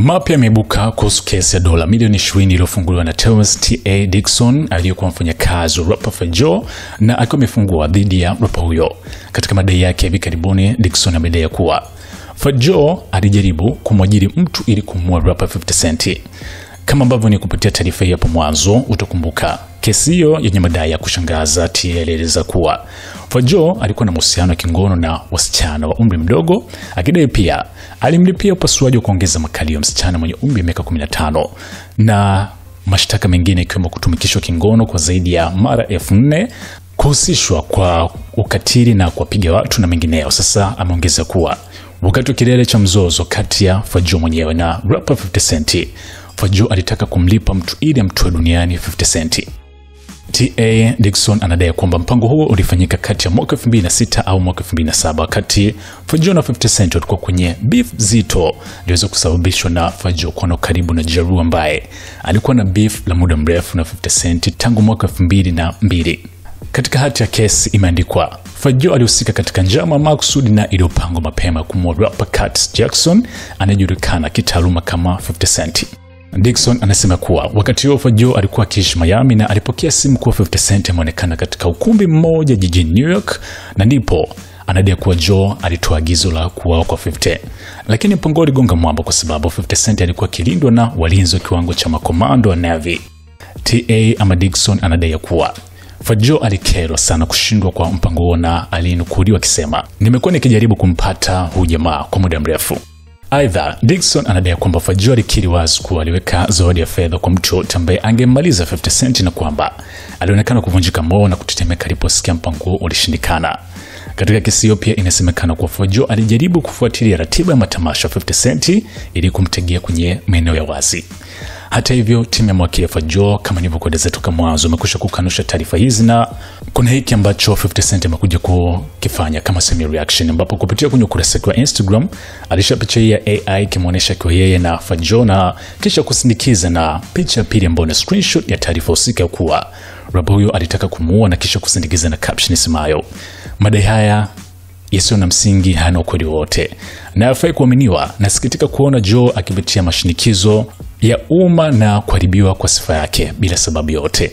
Mapya yameibuka kuhusu kesi ya dola milioni 20 iliyofunguliwa na Terrence T.A. Dickson aliyekuwa mfanyakazi wa rapper Faygo na alikuwa amefungwa dhidi ya rapper huyo. Katika madai yake hivi karibuni, Dickson amedai kuwa Faygo alijaribu kumwajiri mtu ili kumuua rapper 50 Cent. Kama ambavyo ni kupitia taarifa hii hapo mwanzo utakumbuka, kesi hiyo yenye madai ya kushangaza T.A. alieleza kuwa Faygo alikuwa na mahusiano ya kingono na wasichana wa umri mdogo, akidai pia alimlipia upasuaji wa kuongeza makali ya msichana mwenye umri wa miaka 15 na mashtaka mengine ikiwemo kutumikishwa kingono kwa zaidi ya mara 4,000, kuhusishwa kwa ukatili na kuwapiga watu na mengineo. Sasa ameongeza kuwa wakati wa kilele cha mzozo kati ya Faygo mwenyewe na rapper 50 Cent, Faygo alitaka kumlipa mtu ili amtoe duniani 50 Cent. T.A. Dickson anadai kwamba mpango huo ulifanyika kati ya mwaka 2006 au mwaka 2007 wakati Faygo na 50 Cent walikuwa kwenye beef zito iliweza kusababishwa na Faygo kuwa karibu na Ja Rule ambaye alikuwa na beef la muda mrefu na 50 Cent tangu mwaka 2002. Katika hati ya kesi imeandikwa Faygo alihusika katika njama makusudi na iliyopangwa mapema kumuua rapper Curtis Jackson anayejulikana kitaaluma kama 50 Cent. Dickson anasema kuwa wakati huo Faygo alikuwa akiishi Miami na alipokea simu kuwa 50 Cent ameonekana katika ukumbi mmoja jijini New York, na ndipo anadai kuwa Joe alitoa agizo la kuuawa kwa 50. Lakini mpango uligonga mwamba kwa sababu 50 Cent alikuwa kilindwa na walinzi wa kiwango cha makomando wa Navy. T.A. ama Dickson anadai kuwa Faygo alikerwa sana kushindwa kwa mpango huo na alinukuliwa akisema, "Nimekuwa nikijaribu kumpata huyu jamaa kwa muda mrefu." Aidha, Dickson anadai kwamba Faygo alikiri wazi kuwa aliweka zawadi ya fedha kwa mtu ambaye angemaliza 50 Cent na kwamba alionekana kuvunjika moyo na kutetemeka aliposikia mpango huo ulishindikana. Katika kesi hiyo pia inasemekana kuwa Faygo alijaribu kufuatilia ratiba ya matamasha 50 Cent ili kumtegea kwenye maeneo ya wazi. Hata hivyo, timu ya mwakili Faygo kama nilivyokueleza toka mwanzo imekwisha kukanusha taarifa hizi, na kuna hiki ambacho 50 Cent amekuja kukifanya kama semi reaction, ambapo kupitia kwenye ukurasa wa Instagram alisha picha ya AI kimuonesha kwa yeye na Faygo na kisha kusindikiza na picha pili ambayo ni screenshot ya taarifa husika kuwa rapper huyo alitaka kumuua na kisha kusindikiza na caption isemayo, "Madai haya yasiyo na msingi, hana ukweli wote na hafai kuaminiwa. Nasikitika kuona Joe akipitia mashinikizo ya umma na kuharibiwa kwa sifa yake bila sababu yote."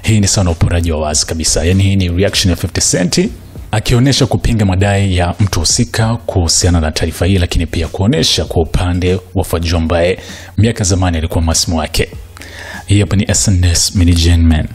Hii ni sana uporaji wa wazi kabisa. Yani hii ni reaction ya 50 Cent akionyesha kupinga madai ya mtu husika kuhusiana na taarifa hii, lakini pia kuonesha kwa upande wa Faygo ambaye miaka zamani alikuwa masimu wake. Hii hapa ni SNS Mini Gen Man.